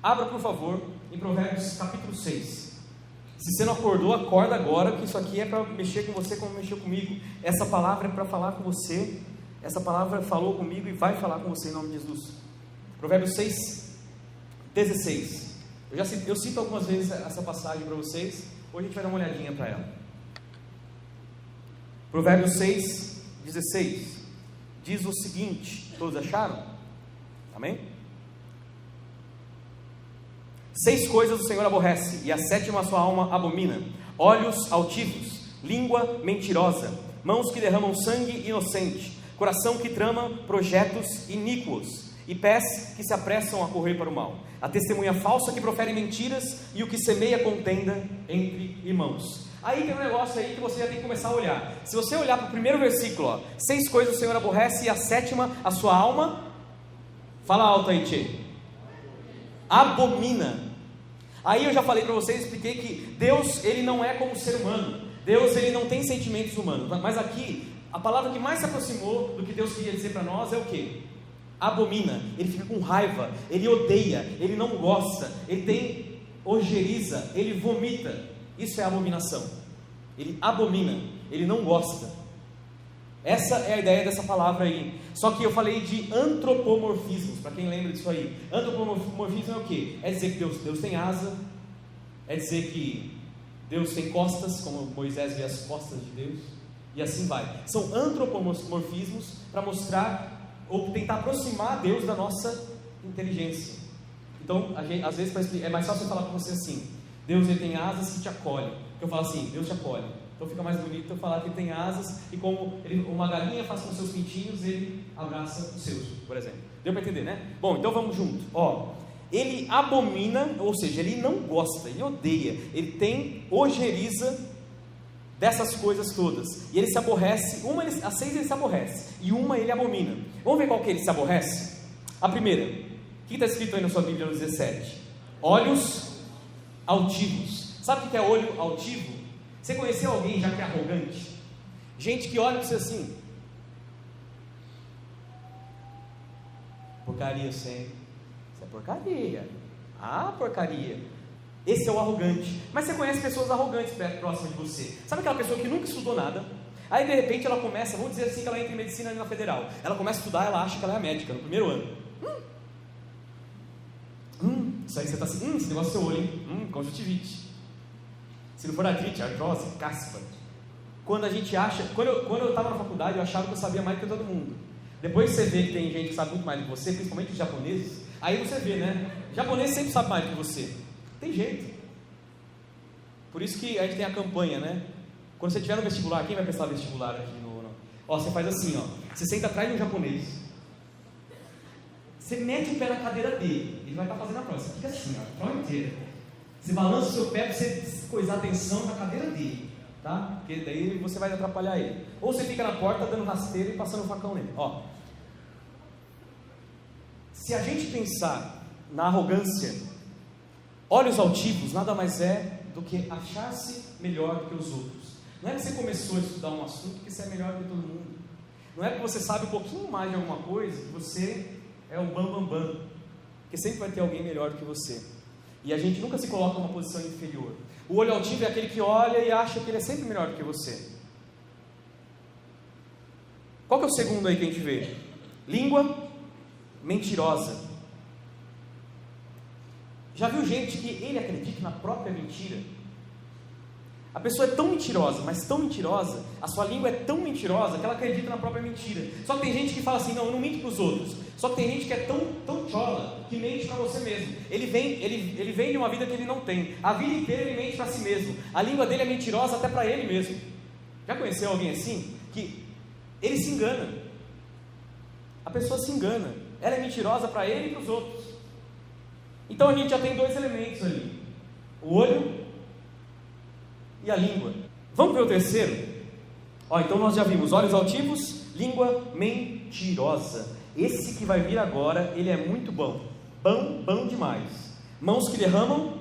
Abra, por favor, em Provérbios capítulo 6. Se você não acordou, acorda agora, que isso aqui é para mexer com você como mexeu comigo. Essa palavra é para falar com você. Essa palavra falou comigo e vai falar com você em nome de Jesus. Provérbios 6, 16. Eu cito algumas vezes essa passagem para vocês. Hoje a gente vai dar uma olhadinha para ela. Provérbios 6, 16. Diz o seguinte, todos acharam? Amém? 6 coisas o Senhor aborrece, e a 7ª a sua alma abomina: olhos altivos, língua mentirosa, mãos que derramam sangue inocente, coração que trama projetos iníquos, e pés que se apressam a correr para o mal, a testemunha falsa que profere mentiras, e o que semeia contenda entre irmãos. Aí tem um negócio aí que você já tem que começar a olhar. Se você olhar para o primeiro versículo, 6 coisas o Senhor aborrece, e a 7ª a sua alma, fala alto aí, tchê, abomina. Aí eu já falei para vocês, expliquei que Deus, ele não é como o ser humano. Deus, ele não tem sentimentos humanos. Mas aqui, a palavra que mais se aproximou do que Deus queria dizer para nós é o quê? Abomina. Ele fica com raiva, ele odeia, ele não gosta, ele tem ojeriza, ele vomita. Isso é abominação. Ele abomina, ele não gosta. Essa é a ideia dessa palavra aí. Só que eu falei de antropomorfismos, para quem lembra disso aí. Antropomorfismo é o quê? É dizer que Deus tem asa, é dizer que Deus tem costas, como Moisés vê as costas de Deus, e assim vai. São antropomorfismos para mostrar, ou tentar aproximar Deus da nossa inteligência. Então, às vezes, é mais fácil eu falar para você assim: Deus, ele tem asas que te acolhe. Eu falo assim: Deus te acolhe. Então fica mais bonito eu falar que ele tem asas, e como uma galinha faz com seus pintinhos, ele abraça os seus, por exemplo. Deu para entender, né? Bom, então vamos junto. Ele abomina, ou seja, ele não gosta, ele odeia, ele tem ojeriza dessas coisas todas, e ele se aborrece. As 6 ele se aborrece, e uma ele abomina. Vamos ver qual que ele se aborrece? A primeira, o que está escrito aí na sua Bíblia no 17? Olhos altivos. Sabe o que é olho altivo? Você conheceu alguém já que é arrogante? Gente que olha para você assim: porcaria, você isso é porcaria. Ah, porcaria. Esse é o arrogante. Mas você conhece pessoas arrogantes próximas de você. Sabe aquela pessoa que nunca estudou nada? Aí de repente ela começa, vamos dizer assim, que ela entra em medicina ali na Federal. Ela começa a estudar, ela acha que ela é médica no primeiro ano. Isso aí você está assim: esse negócio é seu olho, hein? Conjuntivite. Se não for artrite, artrose, caspa. Quando a gente acha... Quando eu estava na faculdade, eu achava que eu sabia mais do que todo mundo. Depois você vê que tem gente que sabe muito mais do que você, principalmente os japoneses, aí você vê, né? O japonês sempre sabe mais do que você. Tem jeito. Por isso que a gente tem a campanha, né? Quando você estiver no vestibular, quem vai prestar vestibular aqui no... você faz assim, você senta atrás de um japonês. Você mete o pé na cadeira dele, ele vai estar fazendo a prova. Você fica assim, a prova inteira. Você balança o seu pé para você coisar a atenção na cadeira dele, tá? Porque daí você vai atrapalhar ele. Ou você fica na porta dando rasteiro e passando o facão nele. Se a gente pensar na arrogância, olhos altivos nada mais é do que achar-se melhor do que os outros. Não é que você começou a estudar um assunto que você é melhor do que todo mundo. Não é que você sabe um pouquinho mais de alguma coisa que você é o bambambam. Porque sempre vai ter alguém melhor do que você. E a gente nunca se coloca numa posição inferior. O olho altivo é aquele que olha e acha que ele é sempre melhor do que você. Qual que é o segundo aí que a gente vê? Língua mentirosa. Já viu gente que ele acredita na própria mentira? A pessoa é tão mentirosa, mas tão mentirosa, a sua língua é tão mentirosa que ela acredita na própria mentira. Só que tem gente que fala assim: não, eu não minto para os outros. Só que tem gente que é tão chola que mente para você mesmo. Ele vem de uma vida que ele não tem. A vida inteira ele mente para si mesmo. A língua dele é mentirosa até para ele mesmo. Já conheceu alguém assim? Que ele se engana. A pessoa se engana. Ela é mentirosa para ele e para os outros. Então a gente já tem 2 elementos ali: o olho e a língua. Vamos ver o terceiro? Então nós já vimos olhos altivos, língua mentirosa. Esse que vai vir agora, ele é muito bom. Bom demais. Mãos que derramam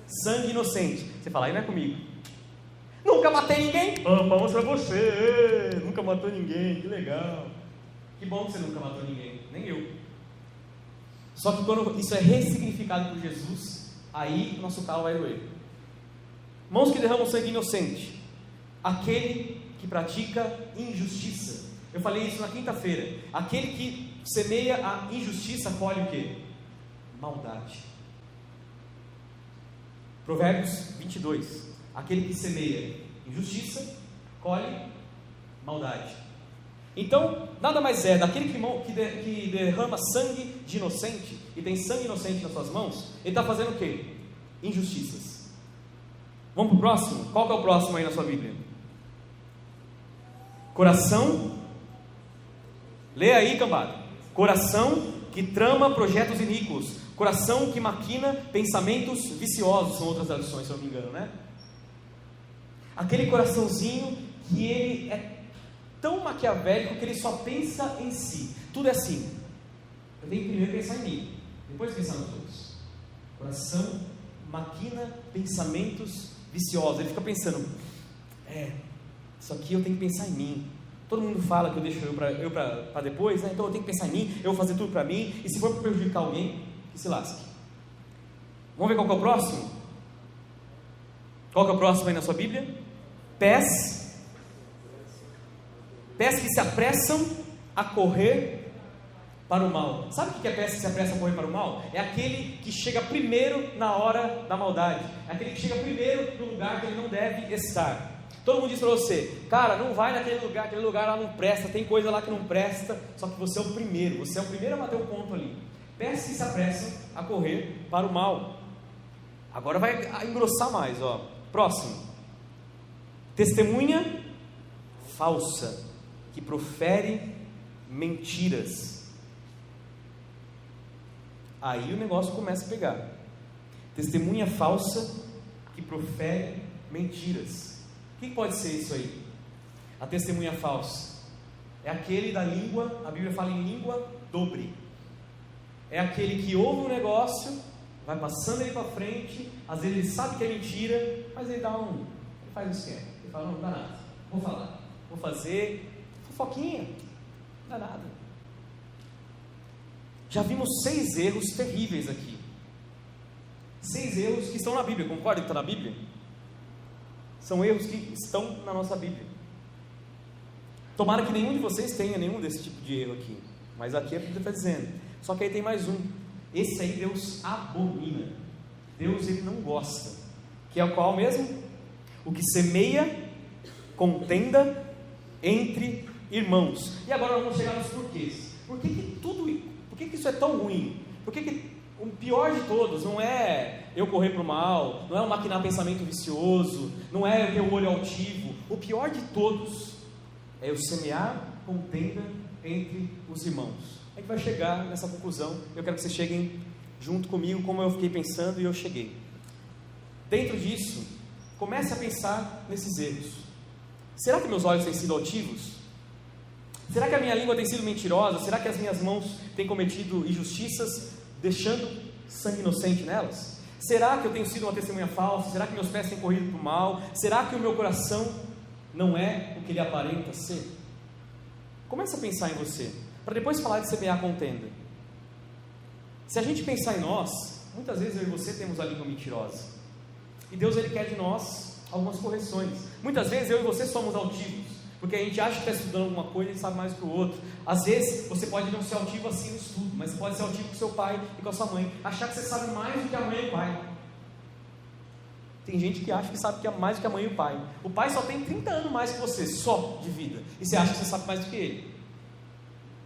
sangue inocente. Você fala: aí não é comigo. Nunca matei ninguém. Palmas pra você. Nunca matou ninguém, que legal. Que bom que você nunca matou ninguém. Nem eu. Só que quando isso é ressignificado por Jesus, aí o nosso calo vai doer. Mãos que derramam sangue inocente, aquele que pratica injustiça. Eu falei isso na quinta-feira. Aquele que semeia a injustiça colhe o quê? Maldade. Provérbios 22. Aquele que semeia injustiça colhe maldade. Então, nada mais é daquele que derrama sangue de inocente e tem sangue inocente nas suas mãos, ele está fazendo o quê? Injustiças. Vamos para o próximo? Qual que é o próximo aí na sua Bíblia? Coração. Leia aí, cambada. Coração que trama projetos iníquos. Coração que maquina pensamentos viciosos, são outras traduções, se eu não me engano, né? Aquele coraçãozinho que ele é tão maquiavélico que ele só pensa em si. Tudo é assim. Eu tenho que primeiro pensar em mim, depois pensar nos outros. Coração maquina pensamentos viciosos. Ele fica pensando, isso aqui eu tenho que pensar em mim. Todo mundo fala que eu deixo eu para depois, né? Então eu tenho que pensar em mim, eu vou fazer tudo para mim, e se for para prejudicar alguém, que se lasque. Vamos ver qual que é o próximo? Qual que é o próximo aí na sua Bíblia? Pés que se apressam a correr para o mal. Sabe o que é pés que se apressam a correr para o mal? É aquele que chega primeiro na hora da maldade, é aquele que chega primeiro no lugar que ele não deve estar. Todo mundo diz para você, cara, não vai naquele lugar, aquele lugar lá não presta, tem coisa lá que não presta, só que você é o primeiro a bater o ponto ali. Pés que se apressam a correr para o mal. Agora vai engrossar mais, ó. Próximo. Testemunha falsa, que profere mentiras. Aí o negócio começa a pegar. Testemunha falsa, que profere mentiras. O que pode ser isso aí? A testemunha falsa é aquele da língua, a Bíblia fala em língua dobre. É aquele que ouve um negócio, vai passando ele para frente, às vezes ele sabe que é mentira, mas ele faz um esquema. Ele fala, não dá nada, vou falar, vou fazer fofoquinha, não dá nada. Já vimos 6 erros terríveis aqui. 6 erros que estão na Bíblia, concorda que está na Bíblia? São erros que estão na nossa Bíblia. Tomara que nenhum de vocês tenha nenhum desse tipo de erro aqui, mas aqui a Bíblia está dizendo. Só que aí tem mais um. Esse aí Deus abomina. Deus ele não gosta. Que é o qual mesmo? O que semeia contenda entre irmãos. E agora vamos chegar nos porquês. Por que isso é tão ruim? Por que o pior de todos não é eu correr para o mal, não é eu maquinar pensamento vicioso, não é eu ter o olho altivo. O pior de todos é eu semear contenda entre os irmãos. A gente vai chegar nessa conclusão. Eu quero que vocês cheguem junto comigo, como eu fiquei pensando e eu cheguei. Dentro disso, comece a pensar nesses erros. Será que meus olhos têm sido altivos? Será que a minha língua tem sido mentirosa? Será que as minhas mãos têm cometido injustiças, deixando sangue inocente nelas? Será que eu tenho sido uma testemunha falsa? Será que meus pés têm corrido para o mal? Será que o meu coração não é o que ele aparenta ser? Comece a pensar em você, para depois falar de semear contenda. Se a gente pensar em nós, muitas vezes eu e você temos a língua mentirosa, e Deus ele quer de nós algumas correções. Muitas vezes eu e você somos altivos, porque a gente acha que está estudando alguma coisa e sabe mais do que o outro. Às vezes você pode não ser altivo assim no estudo, mas você pode ser altivo com seu pai e com a sua mãe, achar que você sabe mais do que a mãe e o pai. Tem gente que acha que sabe que é mais do que a mãe e o pai. O pai só tem 30 anos mais que você, só de vida, e você acha que você sabe mais do que ele.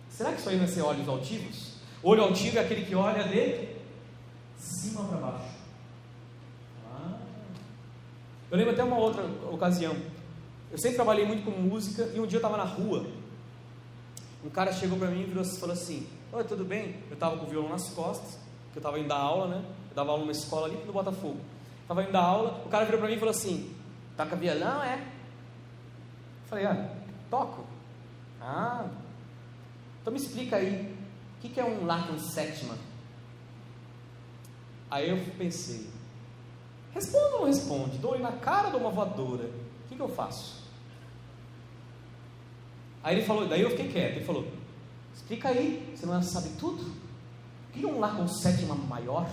Será que isso aí vai ser olhos altivos? Olho altivo é aquele que olha de cima para baixo. Eu lembro até uma outra ocasião. Eu sempre trabalhei muito com música, e um dia eu estava na rua. Um cara chegou para mim e falou assim: oi, tudo bem? Eu estava com o violão nas costas, porque eu estava indo dar aula, né? Eu dava aula numa escola ali no Botafogo. Estava indo dar aula, o cara virou para mim e falou assim: toca violão, é? Eu falei: toco. Então me explica aí, o que é um Lá com sétima? Aí eu pensei: responde ou não responde? Dou ele na cara ou dou uma voadora? O que eu faço? Aí ele falou, daí eu fiquei quieto. Ele falou: explica aí, você não sabe tudo? queria um lá com sétima maior?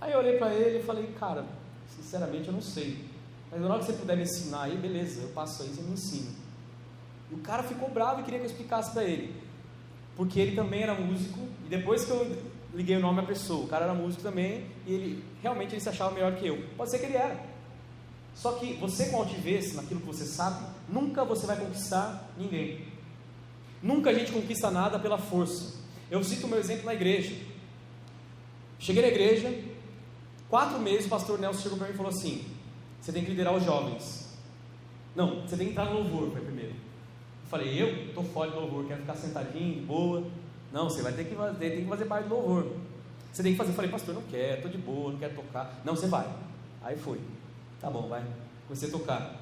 Aí eu olhei para ele e falei, cara, sinceramente eu não sei, mas na hora que você puder me ensinar aí, beleza, eu passo aí, você me ensina. E o cara ficou bravo e queria que eu explicasse para ele, porque ele também era músico, e depois que eu liguei o nome à pessoa, o cara era músico também, e ele realmente se achava melhor que eu. Pode ser que ele era, só que você, com altivez naquilo que você sabe, nunca você vai conquistar ninguém. Nunca a gente conquista nada pela força. Eu cito o meu exemplo na igreja. Cheguei na igreja, 4 meses o pastor Nelson chegou para mim e falou assim, você tem que liderar os jovens. Não, você tem que entrar no louvor, foi primeiro. Eu falei, eu estou fora do louvor, quero ficar sentadinho, de boa. Não, você vai ter que fazer parte do louvor. Você tem que fazer. Eu falei, pastor, não quero, estou de boa, não quero tocar. Não, você vai. Aí foi. Tá bom, vai. Comecei a tocar.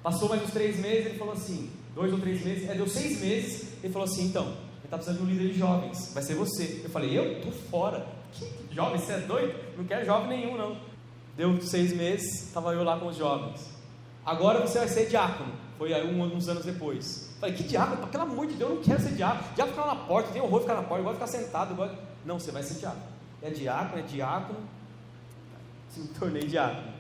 Passou mais uns 3 meses, ele falou assim, 2 ou 3 meses, deu 6 meses, ele falou assim, então, ele está precisando de um líder de jovens, vai ser você. Eu falei, eu? Estou fora. Que jovem, você é doido? Não quero jovem nenhum, não. Deu 6 meses, estava eu lá com os jovens. Agora você vai ser diácono. Foi aí uns anos depois. Eu falei, que diácono? Pelo amor de Deus, eu não quero ser diácono. Diácono ficar na porta, tem horror ficar na porta, eu gosto de ficar sentado. Não, você vai ser diácono. É diácono. Me tornei diácono.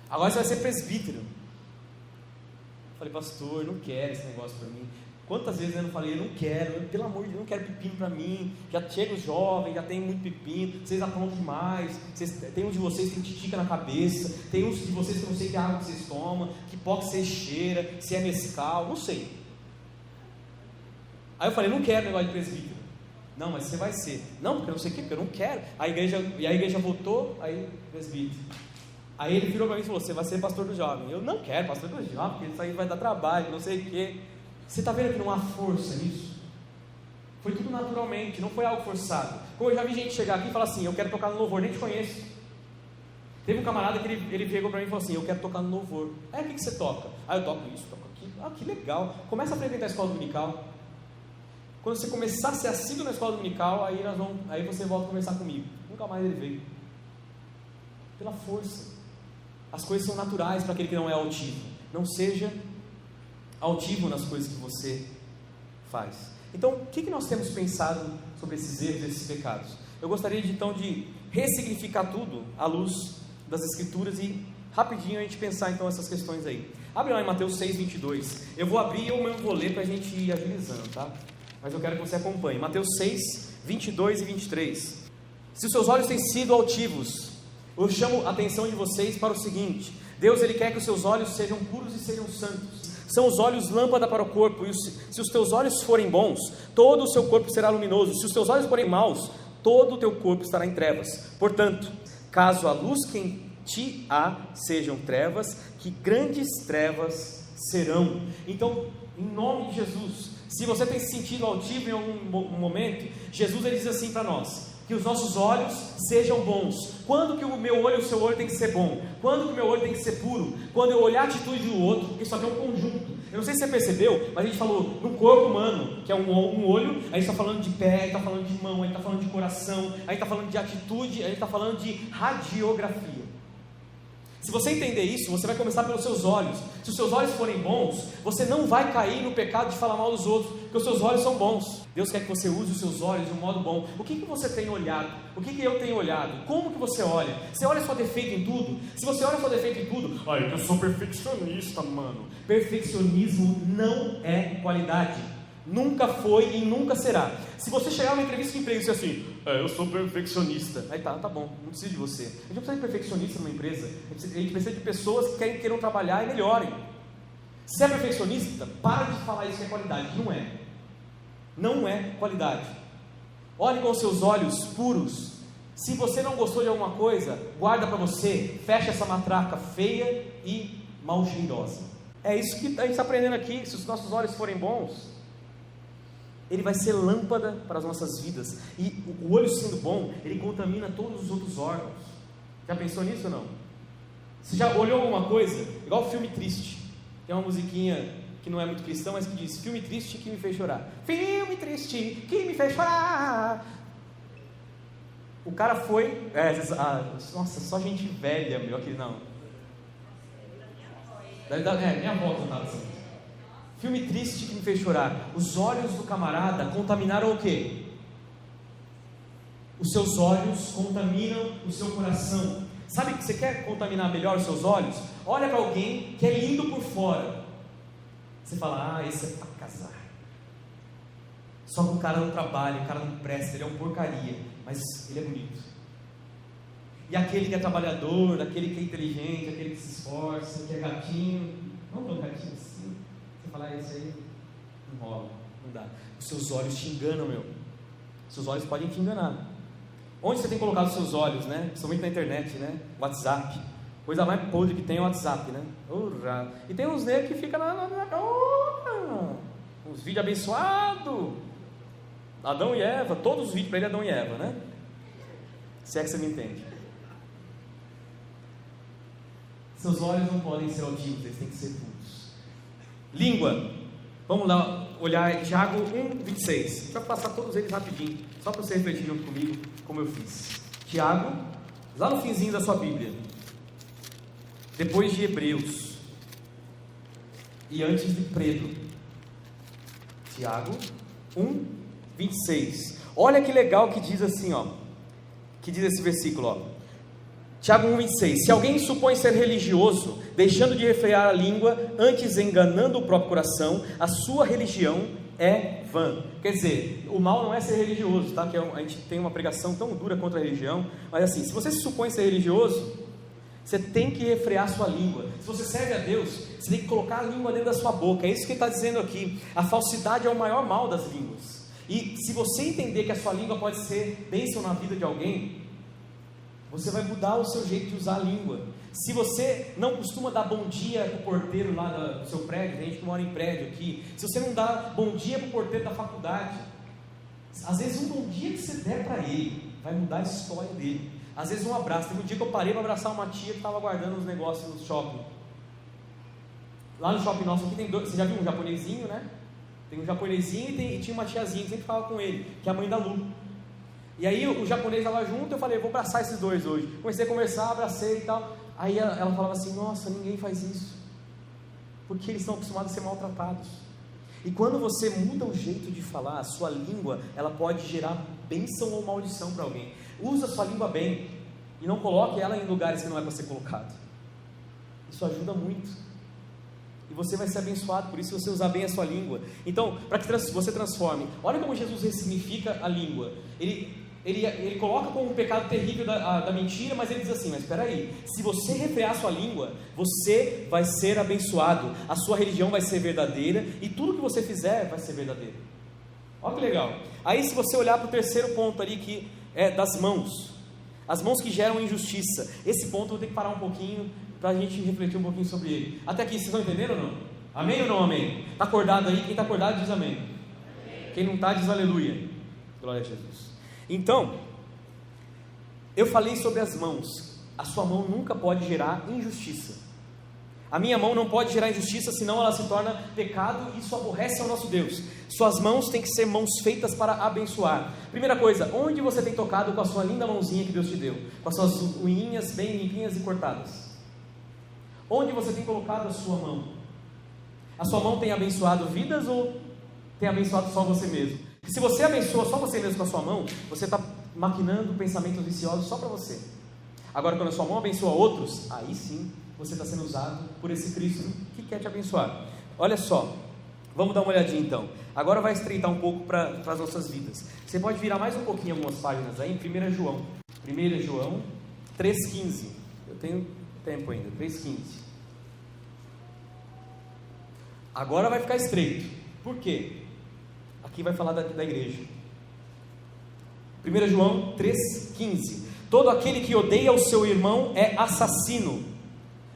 Agora você vai ser presbítero. Eu falei, pastor, não quero esse negócio para mim. Quantas vezes eu não falei, eu não quero, pelo amor de Deus, não quero pepino para mim. Já chega os jovens, já tem muito pepino, vocês aprontam demais. Tem uns de vocês que tem titica na cabeça, tem uns de vocês que eu não sei que água que vocês tomam, que pó que vocês cheiram, se é mescal, não sei. Aí eu falei, não quero negócio de presbítero. Não, mas você vai ser. Não, porque eu não sei o que, porque eu não quero. A igreja votou, aí presbítero. Aí ele virou para mim e falou, você vai ser pastor do jovem. Eu não quero pastor do jovem, porque isso aí vai dar trabalho, não sei o que. Você está vendo que não há força nisso? Foi tudo naturalmente, não foi algo forçado. Como eu já vi gente chegar aqui e falar assim, eu quero tocar no louvor, nem te conheço. Teve um camarada que ele chegou para mim e falou assim, eu quero tocar no louvor. Aí o que você toca? Ah, eu toco isso, toco aquilo. Ah, que legal. Começa a frequentar a escola dominical. Quando você começar a ser assíduo na escola dominical, aí você volta a conversar comigo. Nunca mais ele veio. Pela força. As coisas são naturais para aquele que não é altivo. Não seja altivo nas coisas que você faz. Então, o que nós temos pensado sobre esses erros, esses pecados? Eu gostaria então de ressignificar tudo à luz das Escrituras e rapidinho a gente pensar então essas questões aí. Abre lá em Mateus 6:22. Eu vou abrir e eu mesmo vou ler para a gente ir agilizando, tá? Mas eu quero que você acompanhe. Mateus 6:22 e 23. Se os seus olhos têm sido altivos, eu chamo a atenção de vocês para o seguinte: Deus ele quer que os seus olhos sejam puros e sejam santos. São os olhos lâmpada para o corpo, e se os teus olhos forem bons, todo o seu corpo será luminoso. Se os teus olhos forem maus, todo o teu corpo estará em trevas. Portanto, caso a luz que em ti há sejam trevas, que grandes trevas serão. Então, em nome de Jesus, se você tem se sentido altivo em algum momento, Jesus ele diz assim para nós: que os nossos olhos sejam bons. Quando que o meu olho e o seu olho tem que ser bom? Quando que o meu olho tem que ser puro? Quando eu olhar a atitude do outro, porque isso aqui é um conjunto. Eu não sei se você percebeu, mas a gente falou no corpo humano, que é um olho, a gente está falando de pé, a gente está falando de mão, a gente está falando de coração, a gente está falando de atitude, a gente está falando de radiografia. Se você entender isso, você vai começar pelos seus olhos. Se os seus olhos forem bons, você não vai cair no pecado de falar mal dos outros, porque os seus olhos são bons. Deus quer que você use os seus olhos de um modo bom. O que você tem olhado? O que eu tenho olhado? Como que você olha? Você olha só defeito em tudo? Se você olha só defeito em tudo, eu sou perfeccionista, mano. Perfeccionismo não é qualidade. Nunca foi e nunca será. Se você chegar numa entrevista de emprego e dizer assim, eu sou perfeccionista, aí tá bom, não preciso de você. A gente não precisa de perfeccionista numa empresa, a gente precisa de pessoas que queiram trabalhar e melhorem. Se é perfeccionista, para de falar isso que é qualidade. Não é qualidade. Olhe com os seus olhos puros. Se você não gostou de alguma coisa, guarda para você, fecha essa matraca feia e mal cheirosa. É isso que a gente está aprendendo aqui. Se os nossos olhos forem bons, ele vai ser lâmpada para as nossas vidas. E o olho sendo bom, ele contamina todos os outros órgãos. Já pensou nisso ou não? Você já olhou alguma coisa? Igual filme triste. Tem uma musiquinha que não é muito cristã, mas que diz: filme triste que me fez chorar. Filme triste que me fez chorar. O cara foi... nossa, só gente velha, meu, aqui não. Minha avó contava assim. Filme triste que me fez chorar. Os olhos do camarada contaminaram o quê? Os seus olhos contaminam o seu coração. Sabe que você quer contaminar melhor os seus olhos? Olha para alguém que é lindo por fora. Você fala, esse é para casar. Só que o cara não trabalha, o cara não presta, ele é um porcaria, mas ele é bonito. E aquele que é trabalhador, aquele que é inteligente, aquele que se esforça, que é gatinho, não tão gatinho assim. Você fala, esse aí não rola, não dá. Os seus olhos te enganam, meu. Os seus olhos podem te enganar. Onde você tem colocado os seus olhos, né? Principalmente na internet, né? WhatsApp. Coisa mais podre que tem é o WhatsApp, né? E tem uns negros que ficam uns vídeos abençoados. Adão e Eva, todos os vídeos para ele é Adão e Eva, né? Se é que você me entende. Seus olhos não podem ser altivos, eles têm que ser puros. Língua. Vamos lá olhar Tiago 1:26. A gente vai passar todos eles rapidinho, só para você refletir junto comigo, como eu fiz. Tiago, lá no finzinho da sua Bíblia, depois de Hebreus e antes de Pedro. Tiago 1:26. Olha que legal que diz assim, que diz esse versículo, Tiago 1:26. Se alguém supõe ser religioso, deixando de refrear a língua, antes enganando o próprio coração, a sua religião é vã. Quer dizer, o mal não é ser religioso, tá? Que a gente tem uma pregação tão dura contra a religião, mas assim, se você se supõe ser religioso, você tem que refrear a sua língua. Se você serve a Deus, você tem que colocar a língua dentro da sua boca. É isso que ele está dizendo aqui. A falsidade é o maior mal das línguas. E se você entender que a sua língua pode ser bênção na vida de alguém, você vai mudar o seu jeito de usar a língua. Se você não costuma dar bom dia para o porteiro lá do seu prédio, tem gente que mora em prédio aqui, se você não dá bom dia para o porteiro da faculdade, às vezes um bom dia que você der para ele, vai mudar a história dele. Às vezes um abraço. Teve um dia que eu parei para abraçar uma tia que estava guardando os negócios no shopping. Lá no shopping nosso aqui tem dois, você já viu um japonesinho, né? Tem um japonesinho e tinha uma tiazinha que sempre falava com ele, que é a mãe da Lu. E aí o japonês estava junto, eu falei, vou abraçar esses dois hoje. Comecei a conversar, abracei e tal. Aí ela falava assim, nossa, ninguém faz isso, porque eles estão acostumados a ser maltratados. E quando você muda o jeito de falar, a sua língua, ela pode gerar bênção ou maldição para alguém. Usa a sua língua bem, e não coloque ela em lugares que não é para ser colocado. Isso ajuda muito, e você vai ser abençoado por isso, se você usar bem a sua língua. Então, para que você transforme, olha como Jesus ressignifica a língua. Ele coloca como um pecado terrível da mentira, mas ele diz assim, mas espera aí, se você refrear a sua língua, você vai ser abençoado, a sua religião vai ser verdadeira, e tudo que você fizer vai ser verdadeiro. Olha que legal. Aí se você olhar para o terceiro ponto ali, que é das mãos, as mãos que geram injustiça, esse ponto eu vou ter que parar um pouquinho, para a gente refletir um pouquinho sobre ele. Até aqui, vocês estão entendendo ou não? Amém ou não amém? Está acordado aí? Quem está acordado diz amém. Quem não está diz aleluia. Glória a Jesus. Então, eu falei sobre as mãos. A sua mão nunca pode gerar injustiça. A minha mão não pode gerar injustiça, senão ela se torna pecado e isso aborrece ao nosso Deus. Suas mãos têm que ser mãos feitas para abençoar. Primeira coisa, onde você tem tocado com a sua linda mãozinha que Deus te deu? Com as suas unhinhas bem limpinhas e cortadas. Onde você tem colocado a sua mão? A sua mão tem abençoado vidas ou tem abençoado só você mesmo? Se você abençoa só você mesmo com a sua mão, você está maquinando pensamentos viciosos só para você. Agora, quando a sua mão abençoa outros, aí sim, você está sendo usado por esse Cristo que quer te abençoar. Olha só, vamos dar uma olhadinha então. Agora vai estreitar um pouco para as nossas vidas. Você pode virar mais um pouquinho algumas páginas aí, em 1 João. 1 João 3,15. Eu tenho tempo ainda, 3,15. Agora vai ficar estreito. Por quê? Aqui vai falar da igreja. 1 João 3,15. Todo aquele que odeia o seu irmão é assassino.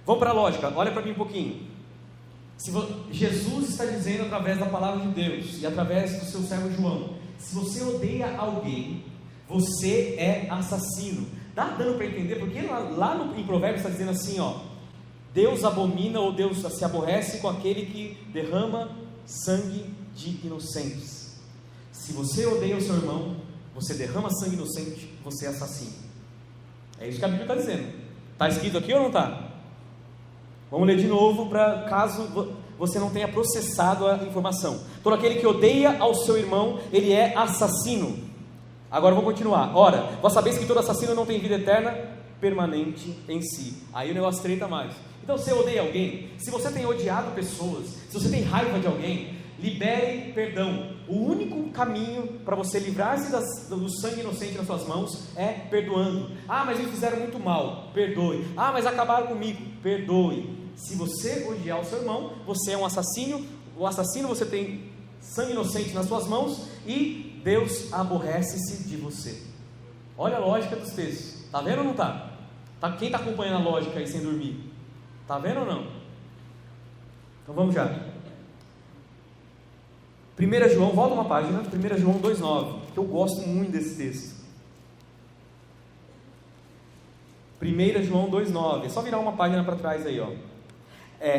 Vamos para a lógica, olha para mim um pouquinho. Jesus está dizendo através da palavra de Deus e através do seu servo João, se você odeia alguém, você é assassino. Está dando para entender? Porque lá em Provérbios está dizendo assim, Deus abomina ou Deus se aborrece com aquele que derrama sangue de inocentes. Se você odeia o seu irmão, você derrama sangue inocente, você é assassino. É isso que a Bíblia está dizendo. Está escrito aqui ou não está? Vamos ler de novo, para caso você não tenha processado a informação. Todo aquele que odeia ao seu irmão, ele é assassino. Agora vamos continuar. Ora, vós sabeis que todo assassino não tem vida eterna permanente em si. Aí o negócio estreita mais. Então, se você odeia alguém, se você tem odiado pessoas, se você tem raiva de alguém, libere perdão. O único caminho para você livrar-se do sangue inocente nas suas mãos é perdoando. Ah, mas eles fizeram muito mal, perdoe. Ah, mas acabaram comigo, perdoe. Se você odiar o seu irmão, você é um assassino. O assassino, você tem sangue inocente nas suas mãos e Deus aborrece-se de você. Olha a lógica dos textos. Está vendo ou não está? Quem está acompanhando a lógica aí sem dormir? Está vendo ou não? Então vamos já. 1 João, volta uma página, 1 João 2,9, que eu gosto muito desse texto. 1 João 2,9, é só virar uma página para trás aí, ó.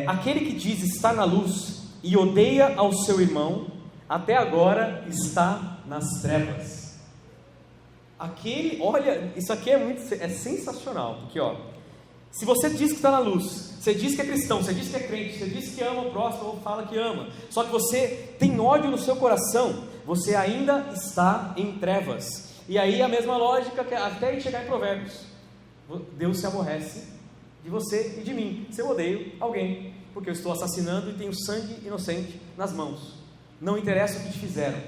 Aquele que diz estar na luz e odeia ao seu irmão, até agora está nas trevas. Olha, isso aqui é sensacional, porque ó, se você diz que está na luz, você diz que é cristão, você diz que é crente, você diz que ama o próximo ou fala que ama, só que você tem ódio no seu coração, você ainda está em trevas. E aí a mesma lógica até chegar em Provérbios. Deus se aborrece de você e de mim se eu odeio alguém, porque eu estou assassinando e tenho sangue inocente nas mãos. Não interessa o que te fizeram,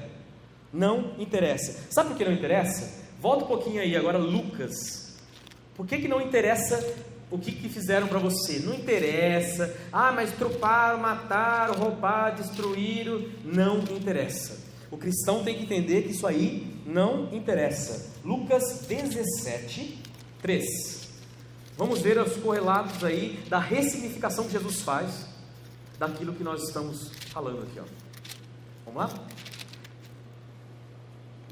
não interessa. Sabe por que não interessa? Volta um pouquinho aí agora, Lucas. Por que não interessa o que fizeram para você? Não interessa. Ah, mas truparam, mataram, roubaram, destruíram. Não interessa. O cristão tem que entender que isso aí não interessa. Lucas 17, 3. Vamos ver os correlatos aí da ressignificação que Jesus faz daquilo que nós estamos falando aqui, ó. Vamos lá?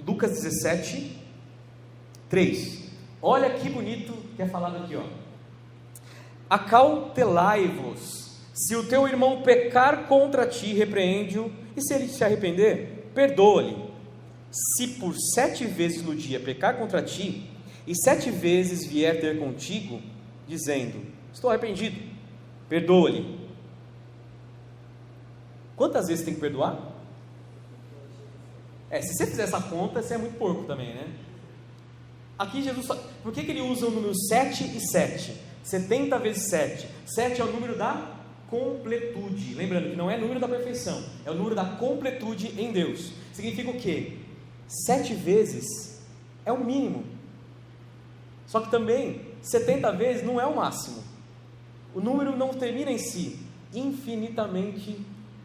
Lucas 17, 3. Olha que bonito que é falado aqui, ó. Acautelai-vos, se o teu irmão pecar contra ti, repreende-o, e se ele se arrepender, perdoa-lhe. Se por 7 vezes no dia pecar contra ti, e 7 vezes vier ter contigo, dizendo, estou arrependido, perdoa-lhe. Quantas vezes tem que perdoar? Se você fizer essa conta, você é muito porco também, né? Aqui Jesus, por que ele usa o número 7 e 7? 70 vezes 7. 7 é o número da completude. Lembrando que não é o número da perfeição, é o número da completude em Deus. Significa o quê? 7 vezes é o mínimo. Só que também 70 vezes não é o máximo. O número não termina em si. Infinitamente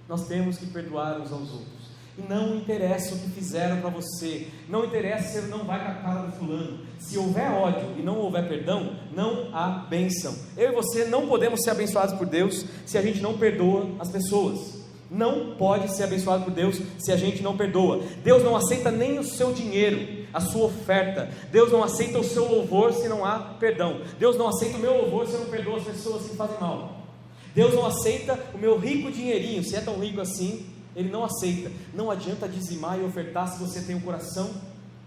nós temos que perdoar uns aos outros. E não interessa o que fizeram para você, não interessa se ele não vai com a cara do fulano. Se houver ódio e não houver perdão, não há bênção. Eu e você não podemos ser abençoados por Deus se a gente não perdoa as pessoas. Não pode ser abençoado por Deus se a gente não perdoa. Deus não aceita nem o seu dinheiro, a sua oferta. Deus não aceita o seu louvor se não há perdão. Deus não aceita o meu louvor se eu não perdoo as pessoas que fazem mal. Deus não aceita o meu rico dinheirinho, se é tão rico assim. Ele não aceita. Não adianta dizimar e ofertar se você tem um coração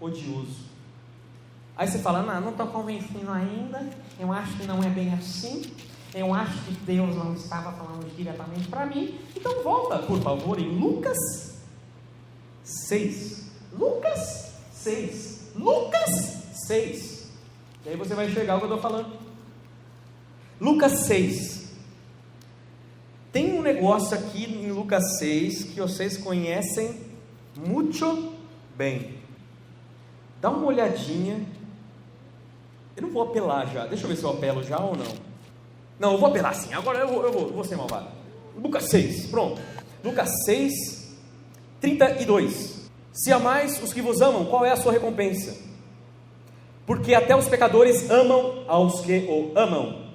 odioso. Aí você fala, não estou convencido ainda, eu acho que não é bem assim, eu acho que Deus não estava falando diretamente para mim. Então volta, por favor, em Lucas 6. Lucas 6. Lucas 6. E aí você vai enxergar o que eu estou falando. Lucas 6. Tem um negócio aqui em Lucas 6 que vocês conhecem muito bem. Dá uma olhadinha. Eu não vou apelar já. Deixa eu ver se eu apelo já ou não. Não, eu vou apelar sim. Agora eu vou ser malvado. Lucas 6, pronto. Lucas 6, 32. Se amais os que vos amam, qual é a sua recompensa? Porque até os pecadores amam aos que o amam.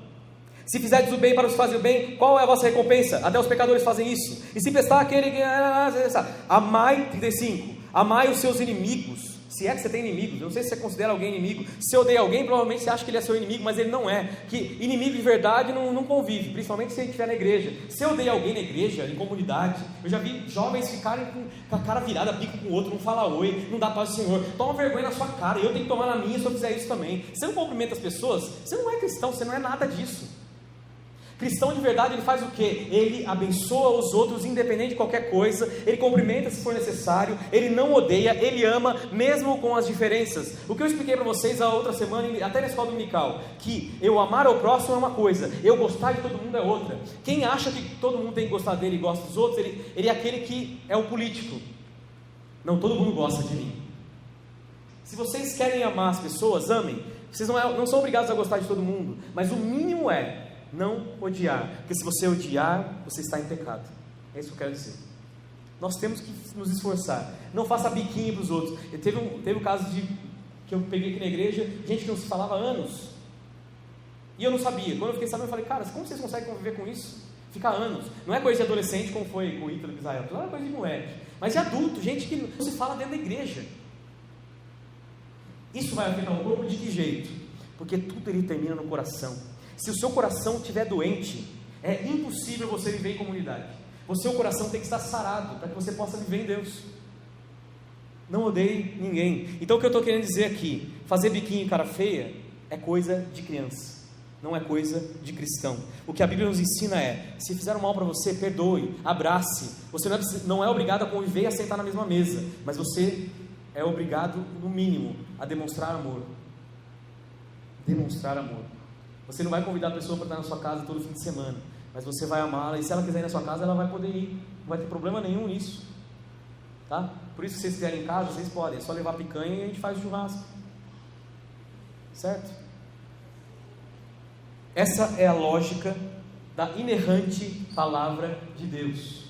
Se fizerdes o bem para os que fazem o bem, qual é a vossa recompensa? Até os pecadores fazem isso. E se prestar aquele que... Amai, 35. Amai os seus inimigos. Se é que você tem inimigos, eu não sei se você considera alguém inimigo. Se você odeia alguém, provavelmente você acha que ele é seu inimigo, mas ele não é. Que inimigo de verdade não convive, principalmente se ele estiver na igreja. Se eu odeio alguém na igreja, em comunidade, eu já vi jovens ficarem com a cara virada, pico com o outro, não fala oi, não dá paz ao Senhor. Toma vergonha na sua cara, e eu tenho que tomar na minha se eu fizer isso também. Você não cumprimenta as pessoas, você não é cristão, você não é nada disso. Cristão de verdade, ele faz o quê? Ele abençoa os outros independente de qualquer coisa, ele cumprimenta se for necessário, ele não odeia, ele ama mesmo com as diferenças. O que eu expliquei para vocês a outra semana, até na escola dominical, que eu amar ao próximo é uma coisa, eu gostar de todo mundo é outra. Quem acha que todo mundo tem que gostar dele e gosta dos outros, ele é aquele que é o político. Não, todo mundo gosta de mim. Se vocês querem amar as pessoas, amem. Vocês não são obrigados a gostar de todo mundo, mas o mínimo é não odiar, porque se você odiar, você está em pecado. É isso que eu quero dizer. Nós temos que nos esforçar. Não faça biquinho para os outros. Teve um caso que eu peguei aqui na igreja, gente que não se falava há anos, e eu não sabia. Quando eu fiquei sabendo, eu falei, cara, como vocês conseguem conviver com isso? Ficar anos. Não é coisa de adolescente como foi com o Ítalo e Israel, não é coisa de moleque, mas de adulto, gente que não se fala dentro da igreja. Isso vai afetar o corpo de que jeito? Porque tudo ele termina no coração. Se o seu coração estiver doente, é impossível você viver em comunidade. O seu coração tem que estar sarado, para que você possa viver em Deus. Não odeie ninguém. Então o que eu estou querendo dizer aqui, fazer biquinho e cara feia, é coisa de criança, não é coisa de cristão. O que a Bíblia nos ensina é, se fizeram mal para você, perdoe, abrace. Você não é obrigado a conviver e a sentar na mesma mesa, mas você é obrigado, no mínimo, a demonstrar amor. Demonstrar amor. Você não vai convidar a pessoa para estar na sua casa todo fim de semana, mas você vai amá-la, e se ela quiser ir na sua casa, ela vai poder ir, não vai ter problema nenhum nisso, tá? Por isso, se vocês estiverem em casa, vocês podem, é só levar picanha e a gente faz o churrasco, certo? Essa é a lógica da inerrante palavra de Deus.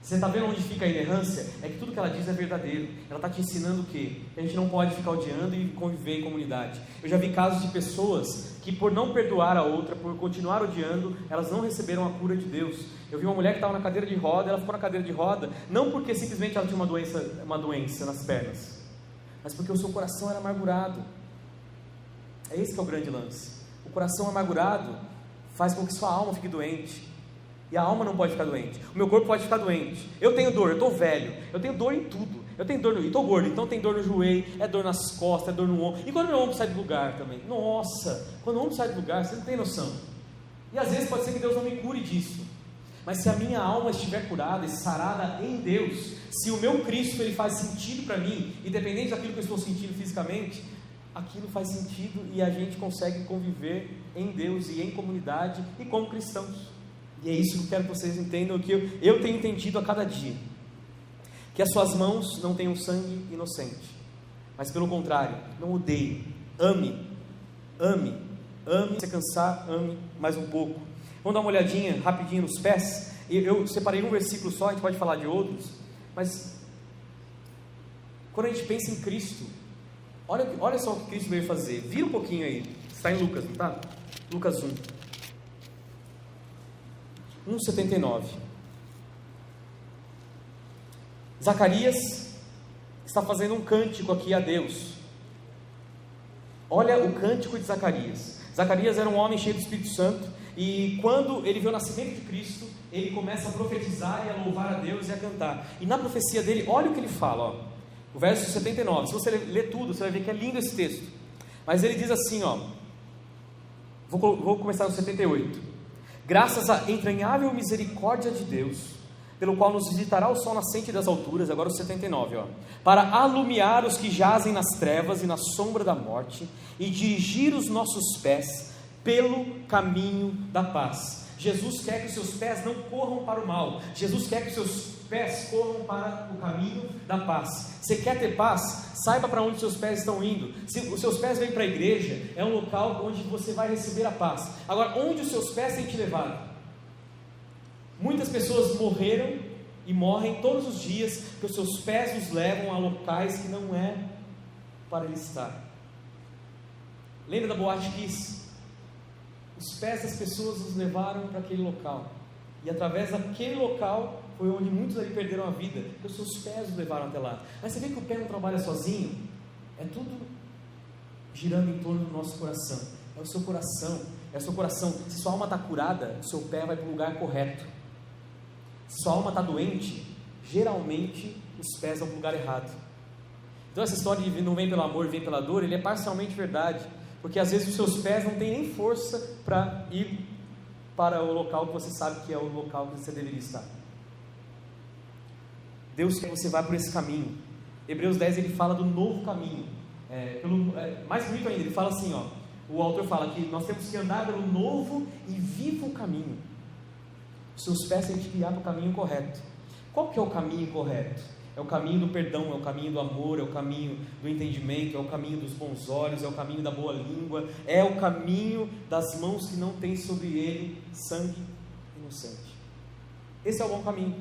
Você está vendo onde fica a inerrância? É que tudo que ela diz é verdadeiro. Ela está te ensinando o quê? A gente não pode ficar odiando e conviver em comunidade. Eu já vi casos de pessoas que, por não perdoar a outra, por continuar odiando, elas não receberam a cura de Deus. Eu vi uma mulher que estava na cadeira de roda, ela ficou na cadeira de roda, não porque simplesmente ela tinha uma doença nas pernas, mas porque o seu coração era amargurado. É esse que é o grande lance. O coração amargurado faz com que sua alma fique doente. E a alma não pode ficar doente, o meu corpo pode ficar doente. Eu tenho dor, eu estou velho, eu tenho dor em tudo. Eu tenho dor estou gordo, então tem dor no joelho, é dor nas costas, é dor no ombro. E quando meu ombro sai do lugar também, nossa, quando o ombro sai do lugar, você não tem noção. E às vezes pode ser que Deus não me cure disso, mas se a minha alma estiver curada e sarada em Deus, se o meu Cristo ele faz sentido para mim, independente daquilo que eu estou sentindo fisicamente, aquilo faz sentido e a gente consegue conviver em Deus e em comunidade e como cristãos. E é isso que eu quero que vocês entendam, que eu tenho entendido a cada dia, que as suas mãos não tenham sangue inocente, mas pelo contrário, não odeie, ame, se você cansar, ame mais um pouco. Vamos dar uma olhadinha rapidinho nos pés. Eu separei um versículo só, a gente pode falar de outros, mas quando a gente pensa em Cristo, olha só o que Cristo veio fazer. Vira um pouquinho aí, está em Lucas, não está? Lucas 1:79. Zacarias está fazendo um cântico aqui a Deus. Olha o cântico de Zacarias. Zacarias era um homem cheio do Espírito Santo, e quando ele vê o nascimento de Cristo, ele começa a profetizar e a louvar a Deus e a cantar. E na profecia dele, olha o que ele fala, ó, o verso 79. Se você ler tudo, você vai ver que é lindo esse texto. Mas ele diz assim, ó, vou começar no 78. Graças à entranhável misericórdia de Deus, pelo qual nos visitará o sol nascente das alturas, agora o 79, ó, para alumiar os que jazem nas trevas e na sombra da morte, e dirigir os nossos pés pelo caminho da paz. Jesus quer que os seus pés não corram para o mal, Jesus quer que os seus pés corram para o caminho da paz. Você quer ter paz? Saiba para onde os seus pés estão indo. Se os seus pés vêm para a igreja, é um local onde você vai receber a paz. Agora, onde os seus pés têm te levado? Muitas pessoas morreram e morrem todos os dias, porque os seus pés os levam a locais que não é para ele estar. Lembra da Boate Kiss? Os pés das pessoas os levaram para aquele local, e através daquele local foi onde muitos ali perderam a vida, porque os seus pés os levaram até lá. Mas você vê que o pé não trabalha sozinho? É tudo girando em torno do nosso coração. É o seu coração, é o seu coração. Se sua alma está curada, o seu pé vai para o lugar correto. Se sua alma está doente, geralmente os pés vão para o lugar errado. Então essa história de não vem pelo amor, vem pela dor, ele é parcialmente verdade, porque às vezes os seus pés não têm nem força para ir para o local que você sabe que é o local que você deveria estar. Deus quer que você vá por esse caminho. Hebreus 10 ele fala do novo caminho. Mais bonito ainda, ele fala assim, o autor fala que nós temos que andar pelo novo e vivo caminho. Os seus pés têm que guiar para o caminho correto. Qual que é o caminho correto? É o caminho do perdão, é o caminho do amor, é o caminho do entendimento, é o caminho dos bons olhos, é o caminho da boa língua, é o caminho das mãos que não tem sobre ele sangue inocente. Esse é o bom caminho.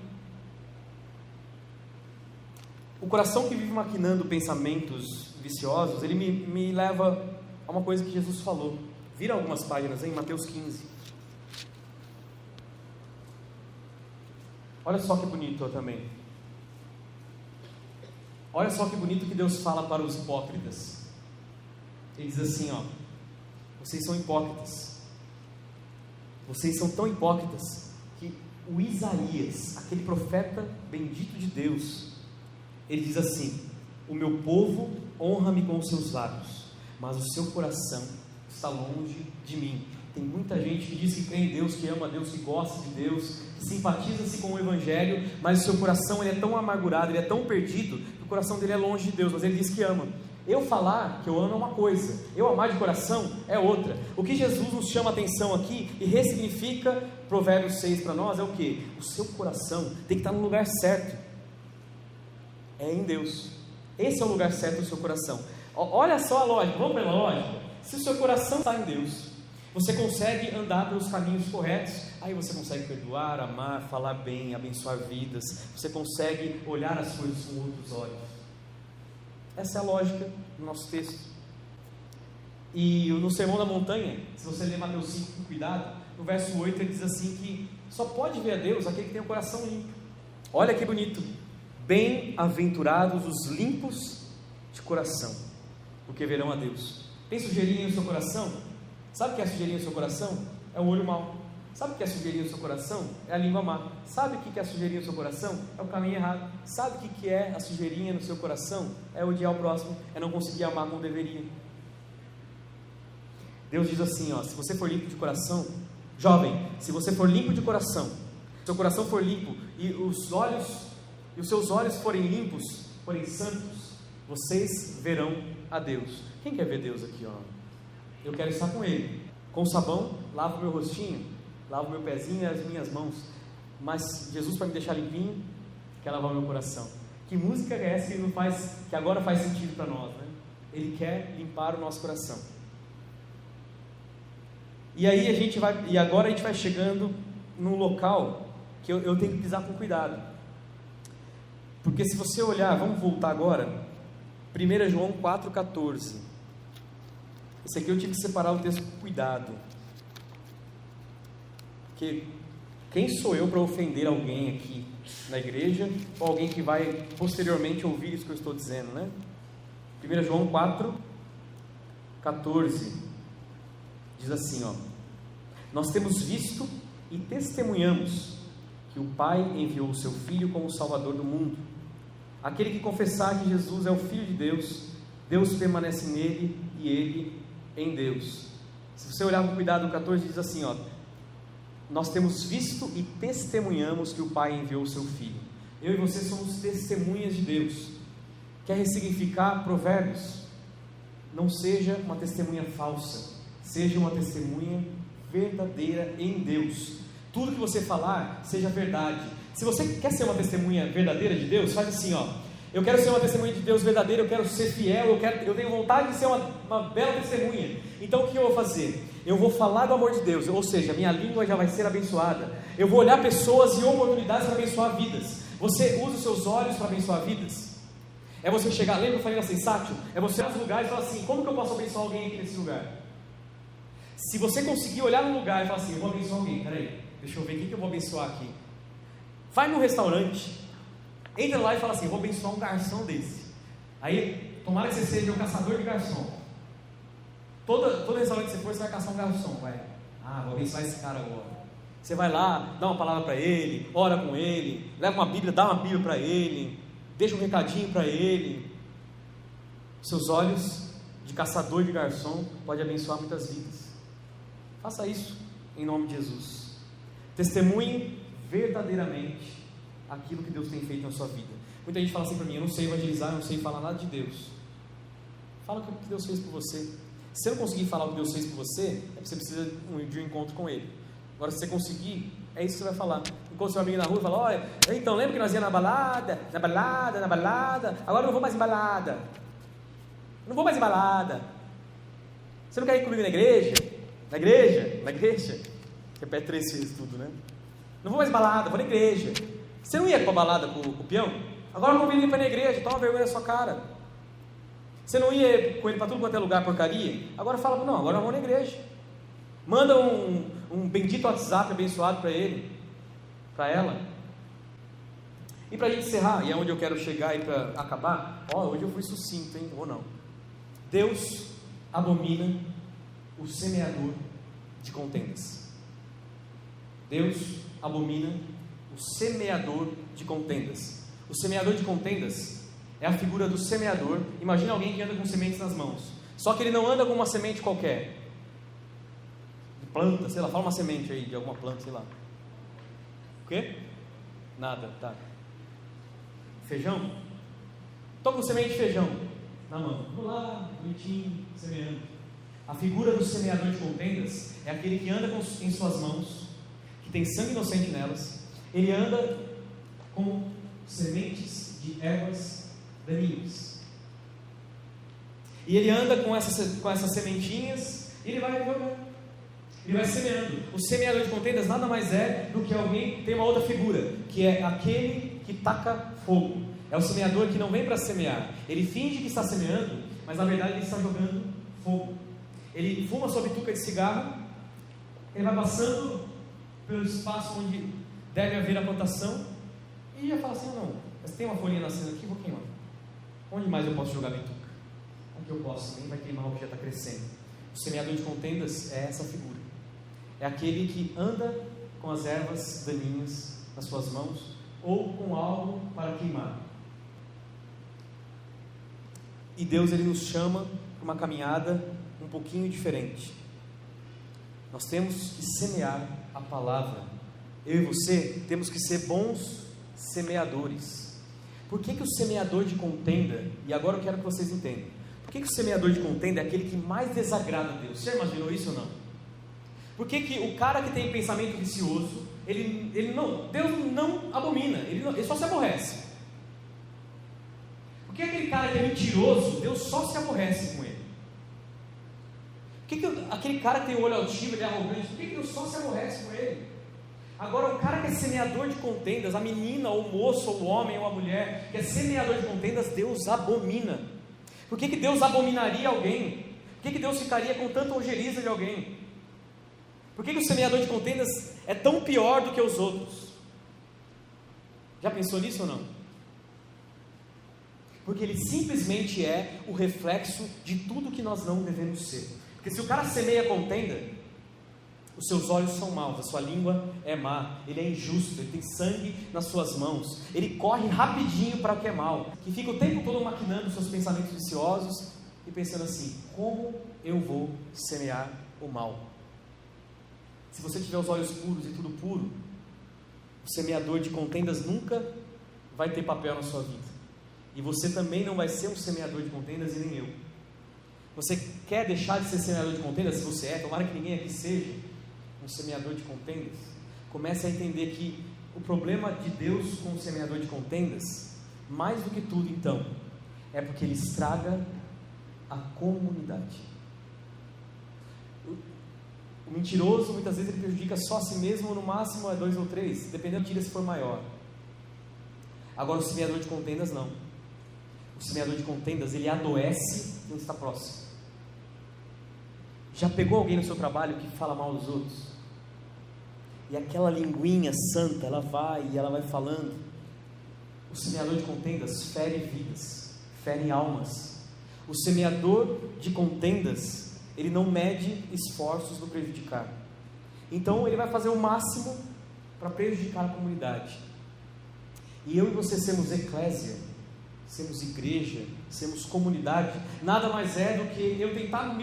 O coração que vive maquinando pensamentos viciosos, ele me leva a uma coisa que Jesus falou. Vira algumas páginas em Mateus 15. Olha só que bonito também. Olha só que bonito que Deus fala para os hipócritas. Ele diz assim, vocês são hipócritas. Vocês são tão hipócritas que o Isaías, aquele profeta bendito de Deus, ele diz assim: o meu povo honra-me com os seus lábios, mas o seu coração está longe de mim. Tem muita gente que diz que crê em Deus, que ama a Deus, que gosta de Deus, que simpatiza-se com o Evangelho, mas o seu coração ele é tão amargurado, ele é tão perdido, que o coração dele é longe de Deus, mas ele diz que ama. Eu falar que eu amo é uma coisa, eu amar de coração é outra. O que Jesus nos chama a atenção aqui e ressignifica Provérbios 6 para nós é o que? O seu coração tem que estar no lugar certo, é em Deus. Esse é o lugar certo do seu coração. Olha só a lógica, vamos pela lógica. Se o seu coração está em Deus, você consegue andar pelos caminhos corretos, aí você consegue perdoar, amar, falar bem, abençoar vidas, você consegue olhar as coisas com outros olhos. Essa é a lógica do nosso texto. E no Sermão da Montanha, se você ler Mateus 5 com cuidado, no verso 8 ele diz assim que só pode ver a Deus aquele que tem o coração limpo. Olha que bonito: bem-aventurados os limpos de coração, porque verão a Deus. Tem sujeirinha no seu coração? Sabe o que é sujeirinha no seu coração? É o olho mau. Sabe o que é sujeirinha no seu coração? É a língua má. Sabe o que é a sujeirinha no seu coração? É o caminho errado. Sabe o que é a sujeirinha no seu coração? É odiar o próximo, é não conseguir amar como deveria. Deus diz assim, se você for limpo de coração, jovem, se você for limpo de coração, seu coração for limpo e os seus olhos forem limpos, forem santos, vocês verão a Deus. Quem quer ver Deus aqui, Eu quero estar com Ele. Com sabão, lavo meu rostinho, lavo meu pezinho e as minhas mãos. Mas Jesus, para me deixar limpinho, quer lavar o meu coração. Que música é essa que agora faz sentido para nós, né? Ele quer limpar o nosso coração. E aí agora a gente vai chegando num local que eu tenho que pisar com cuidado. Porque se você olhar, vamos voltar agora, 1 João 4,14. Esse aqui eu tive que separar o texto com cuidado. Porque quem sou eu para ofender alguém aqui na igreja, ou alguém que vai posteriormente ouvir isso que eu estou dizendo, né? 1 João 4,14 diz assim, nós temos visto e testemunhamos que o Pai enviou o seu Filho como Salvador do mundo. Aquele que confessar que Jesus é o Filho de Deus, Deus permanece nele e ele em Deus. Se você olhar com cuidado, o 14 diz assim, nós temos visto e testemunhamos que o Pai enviou o seu Filho. Eu e você somos testemunhas de Deus. Quer ressignificar Provérbios? Não seja uma testemunha falsa, seja uma testemunha verdadeira em Deus. Tudo que você falar, seja verdade. Se você quer ser uma testemunha verdadeira de Deus, faz assim, eu quero ser uma testemunha de Deus verdadeira, eu quero ser fiel, eu tenho vontade de ser uma bela testemunha. Então o que eu vou fazer? Eu vou falar do amor de Deus, ou seja, minha língua já vai ser abençoada. Eu vou olhar pessoas e oportunidades para abençoar vidas. Você usa os seus olhos para abençoar vidas? É você chegar, lembra que eu falei na Sensátil? É você olhar nos lugares e falar assim, como que eu posso abençoar alguém aqui nesse lugar? Se você conseguir olhar no lugar e falar assim, eu vou abençoar alguém, peraí, deixa eu ver quem que eu vou abençoar aqui. Vai num restaurante, entra lá e fala assim, eu vou abençoar um garçom desse. Aí, tomara que você seja um caçador de garçom. Todo restaurante que você for, você vai caçar um garçom, vai. Vou abençoar esse cara agora. Você vai lá, dá uma palavra para ele, ora com ele, leva uma Bíblia, dá uma Bíblia para ele, deixa um recadinho para ele. Seus olhos de caçador de garçom podem abençoar muitas vidas. Faça isso em nome de Jesus. Testemunhe verdadeiramente aquilo que Deus tem feito na sua vida. Muita gente fala assim para mim: eu não sei evangelizar, eu não sei falar nada de Deus. Fala o que Deus fez por você. Se você não conseguir falar o que Deus fez por você, é porque você precisa de um encontro com Ele. Agora, se você conseguir, é isso que você vai falar. Enquanto seu amigo na rua fala: olha, então lembra que nós íamos na balada, agora eu não vou mais em balada. Não vou mais em balada. Você não quer ir comigo na igreja? Na igreja? Repete 3 vezes tudo, né? Não vou mais em balada, vou na igreja. Você não ia para a balada com o peão? Agora eu convido ele para ir na igreja, toma vergonha na sua cara. Você não ia com ele para tudo quanto é lugar, porcaria? Agora fala: não, agora eu vou na igreja. Manda um bendito WhatsApp abençoado para ele, para ela. E para a gente encerrar, e é onde eu quero chegar e para acabar, hoje eu fui sucinto, hein? Ou não? Deus abomina o semeador de contendas. Deus abomina o semeador de contendas. O semeador de contendas é a figura do semeador. Imagina alguém que anda com sementes nas mãos, só que ele não anda com uma semente qualquer, de planta, sei lá, fala uma semente aí, de alguma planta, sei lá. O quê? Nada, tá. Feijão? Estou com semente de feijão na mão, vou lá, bonitinho, semeando. A figura do semeador de contendas é aquele que anda em suas mãos, que tem sangue inocente nelas. Ele anda com sementes de ervas daninhas, e ele anda com essas sementinhas, e ele vai jogando, ele vai semeando. O semeador de contendas nada mais é do que alguém, tem uma outra figura, que é aquele que taca fogo. É o semeador que não vem para semear, ele finge que está semeando, mas na verdade ele está jogando fogo. Ele fuma sua bituca de cigarro, ele vai passando pelo espaço onde deve haver a plantação, e já fala assim: não, mas tem uma folhinha nascendo aqui, vou queimar. Onde mais eu posso jogar bituca? Aqui eu posso, nem vai queimar o que já está crescendo. O semeador de contendas é essa figura, é aquele que anda com as ervas daninhas nas suas mãos, ou com algo para queimar. E Deus, Ele nos chama para uma caminhada um pouquinho diferente. Nós temos que semear a palavra. Eu e você temos que ser bons semeadores. Por que o semeador de contenda, e agora eu quero que vocês entendam, por que o semeador de contenda é aquele que mais desagrada a Deus? Você já imaginou isso ou não? Por que o cara que tem pensamento vicioso, Deus não abomina, ele só se aborrece? Por que aquele cara que é mentiroso, Deus só se aborrece com ele? Por que aquele cara que tem o olho altivo, ele é arrogante, por que Deus só se aborrece com ele? Agora, o cara que é semeador de contendas, a menina, ou o moço, ou o homem, ou a mulher, que é semeador de contendas, Deus abomina. Por que Deus abominaria alguém? Por que Deus ficaria com tanta ojeriza de alguém? Por que o semeador de contendas é tão pior do que os outros? Já pensou nisso ou não? Porque ele simplesmente é o reflexo de tudo que nós não devemos ser. Porque se o cara semeia contenda, os seus olhos são maus, a sua língua é má, ele é injusto, ele tem sangue nas suas mãos, ele corre rapidinho para o que é mal, que fica o tempo todo maquinando seus pensamentos viciosos e pensando assim: como eu vou semear o mal? Se você tiver os olhos puros e tudo puro, o semeador de contendas nunca vai ter papel na sua vida, e você também não vai ser um semeador de contendas, e nem eu. Você quer deixar de ser semeador de contendas? Se você é, tomara que ninguém aqui seja um semeador de contendas. Comece a entender que o problema de Deus com o semeador de contendas, mais do que tudo então, é porque ele estraga a comunidade. O mentiroso, muitas vezes, ele prejudica só a si mesmo, ou no máximo é 2 ou 3, dependendo da tira se for maior. Agora o semeador de contendas não. O semeador de contendas, ele adoece quem está próximo. Já pegou alguém no seu trabalho que fala mal dos outros? E aquela linguinha santa, ela vai falando. O semeador de contendas fere vidas, fere almas. O semeador de contendas, ele não mede esforços no prejudicar. Então ele vai fazer o máximo para prejudicar a comunidade. E eu e você sermos eclésia, sermos igreja, sermos comunidade, nada mais é do que eu tentar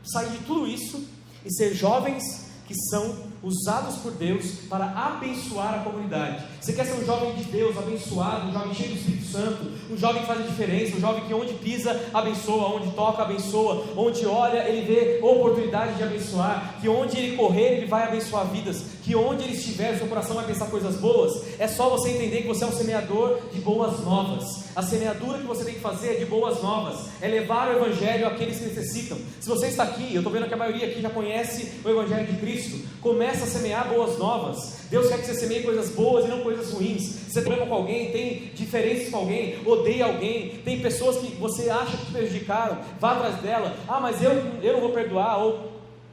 sair de tudo isso e ser jovens que são usados por Deus para abençoar a comunidade. Você quer ser um jovem de Deus, abençoado, um jovem cheio do Espírito Santo, um jovem que faz a diferença, um jovem que onde pisa, abençoa, onde toca, abençoa, onde olha, ele vê oportunidade de abençoar, que onde ele correr, ele vai abençoar vidas, que onde ele estiver, seu coração vai pensar coisas boas. É só você entender que você é um semeador de boas novas. A semeadura que você tem que fazer é de boas novas, é levar o Evangelho àqueles que necessitam. Se você está aqui, eu estou vendo que a maioria aqui já conhece o Evangelho de Cristo, começa a semear boas novas. Deus quer que você semeie coisas boas e não coisas ruins. Você tem problema com alguém, tem diferenças com alguém, odeia alguém, tem pessoas que você acha que te prejudicaram, vá atrás dela. Mas eu não vou perdoar, ou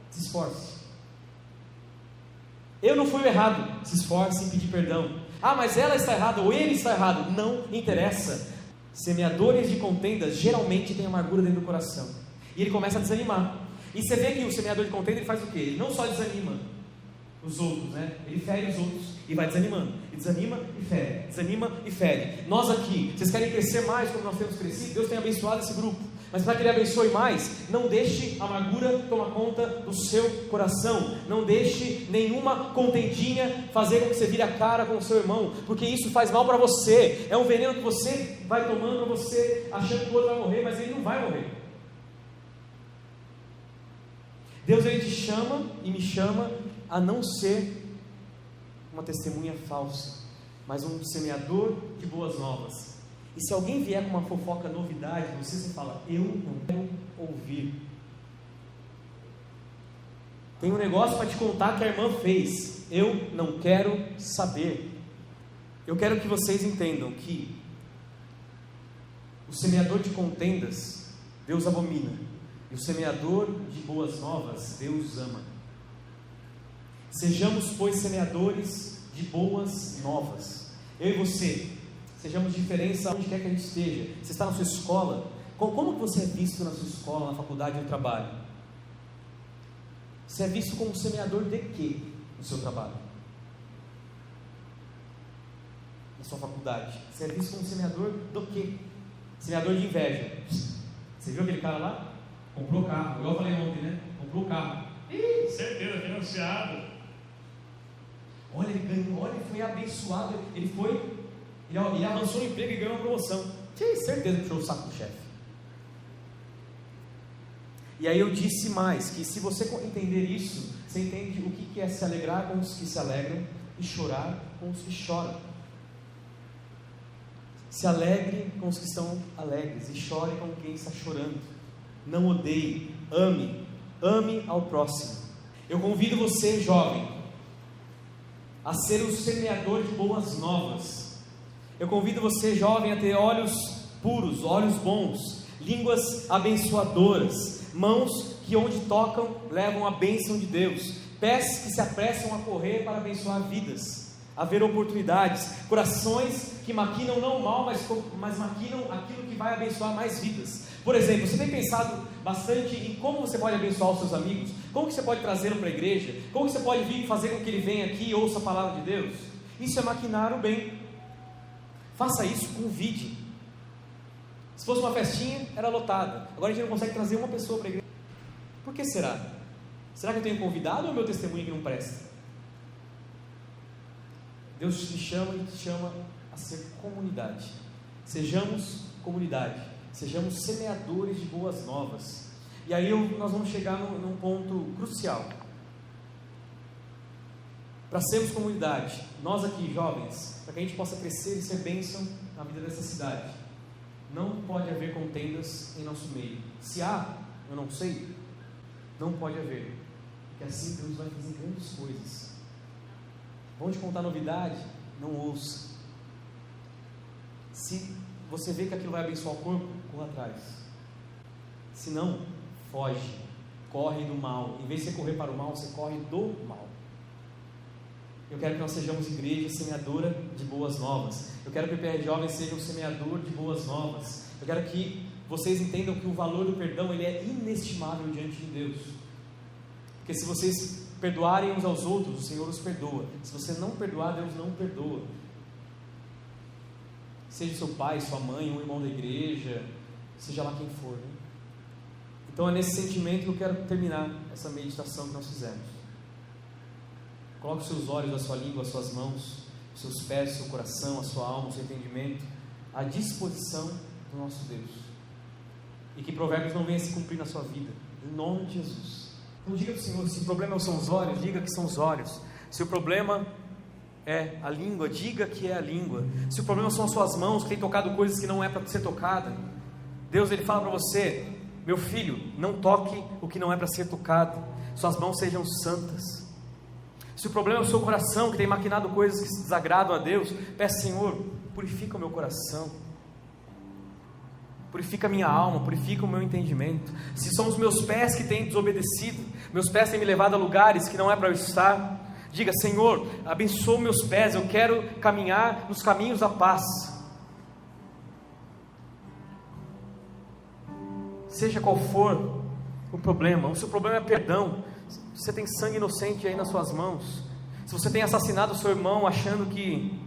se esforce. Eu não fui o errado, se esforce em pedir perdão. Mas ela está errada, ou ele está errado, não interessa. Semeadores de contendas geralmente têm amargura dentro do coração, e ele começa a desanimar. E você vê que o semeador de contenda, ele faz o quê? Ele não só desanima os outros, ele fere os outros e vai desanimando, e desanima e fere, desanima e fere. Nós aqui, vocês querem crescer mais como nós temos crescido? Deus tem abençoado esse grupo, mas para que Ele abençoe mais, não deixe a amargura tomar conta do seu coração, não deixe nenhuma contendinha fazer com que você vire a cara com o seu irmão, porque isso faz mal para você, é um veneno que você vai tomando para você, achando que o outro vai morrer, mas ele não vai morrer. Deus, Ele te chama e me chama a não ser uma testemunha falsa, mas um semeador de boas novas. E se alguém vier com uma fofoca, novidade, você fala: eu não quero ouvir. Tem um negócio para te contar que a irmã fez, eu não quero saber. Eu quero que vocês entendam que o semeador de contendas, Deus abomina, e o semeador de boas novas, Deus ama. Sejamos, pois, semeadores de boas novas. Eu e você, sejamos diferença onde quer que a gente esteja. Você está na sua escola, como que você é visto na sua escola, na faculdade, no trabalho? Você é visto como semeador de quê no seu trabalho? Na sua faculdade, você é visto como semeador do quê? Semeador de inveja. Você viu aquele cara lá? Comprou carro, igual eu falei ontem, Comprou carro. Certeza, financiado. Olha, ele ganhou, olha, ele foi abençoado. Ele avançou no emprego e ganhou uma promoção. Tinha certeza que puxou o saco do chefe. E aí eu disse mais, que se você entender isso, você entende o que é se alegrar com os que se alegram e chorar com os que choram. Se alegre com os que estão alegres e chore com quem está chorando. Não odeie, ame ao próximo. Eu convido você, jovem, a ser o semeador de boas novas. Eu convido você, jovem, a ter olhos puros, olhos bons, línguas abençoadoras, mãos que onde tocam levam a bênção de Deus, pés que se apressam a correr para abençoar vidas, a ver oportunidades, corações que maquinam não o mal, mas maquinam aquilo que vai abençoar mais vidas. Por exemplo, você tem pensado bastante em como você pode abençoar os seus amigos? Como que você pode trazê-lo para a igreja? Como que você pode vir fazer com que ele venha aqui e ouça a palavra de Deus? Isso é maquinar o bem. Faça isso, convide. Se fosse uma festinha, era lotada. Agora a gente não consegue trazer uma pessoa para a igreja. Por que será? Será que eu tenho convidado ou é meu testemunho que não presta? Deus te chama e te chama a ser comunidade. Sejamos comunidade. Sejamos semeadores de boas novas. E aí nós vamos chegar num ponto crucial. Para sermos comunidade, nós aqui, jovens, para que a gente possa crescer e ser bênção na vida dessa cidade, não pode haver contendas em nosso meio. Se há, eu não sei, não pode haver, porque assim Deus vai fazer grandes coisas. Vão te contar novidade? Não ouça. Se você vê que aquilo vai abençoar o corpo, corra atrás. Se não, foge, corre do mal. Em vez de você correr para o mal, você corre do mal. Eu quero que nós sejamos igreja semeadora de boas novas. Eu quero que o PR Jovem seja um semeador de boas novas. Eu quero que vocês entendam que o valor do perdão ele é inestimável diante de Deus. Porque se vocês perdoarem uns aos outros, o Senhor os perdoa. Se você não perdoar, Deus não perdoa. Seja seu pai, sua mãe, um irmão da igreja, seja lá quem for, Então é nesse sentimento que eu quero terminar essa meditação que nós fizemos. Coloque os seus olhos, a sua língua, as suas mãos, os seus pés, o seu coração, a sua alma, o seu entendimento à disposição do nosso Deus. E que Provérbios não venha se cumprir na sua vida, em nome de Jesus. Então diga para o Senhor, se o problema são os olhos, diga que são os olhos. Se o problema é a língua, diga que é a língua. Se o problema são as suas mãos, que tem tocado coisas que não é para ser tocada, Deus ele fala para você: meu filho, não toque o que não é para ser tocado, suas mãos sejam santas. Se o problema é o seu coração, que tem maquinado coisas que desagradam a Deus, peça: Senhor, purifica o meu coração, purifica a minha alma, purifica o meu entendimento. Se são os meus pés que têm desobedecido, meus pés têm me levado a lugares que não é para eu estar, diga: Senhor, abençoa meus pés, eu quero caminhar nos caminhos da paz. Seja qual for o problema, se o problema é perdão, se você tem sangue inocente aí nas suas mãos, se você tem assassinado o seu irmão achando que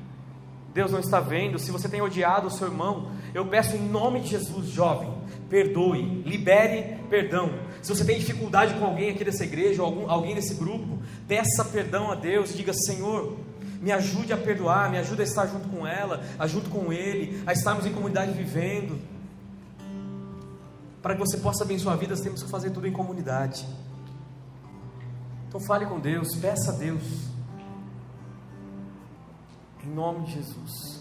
Deus não está vendo, se você tem odiado o seu irmão, eu peço em nome de Jesus, jovem, perdoe, libere perdão. Se você tem dificuldade com alguém aqui dessa igreja, ou alguém desse grupo, peça perdão a Deus, diga: Senhor, me ajude a perdoar, me ajude a estar junto com ela, junto com ele, a estarmos em comunidade vivendo. Para que você possa abençoar vidas, temos que fazer tudo em comunidade. Então fale com Deus, peça a Deus, em nome de Jesus.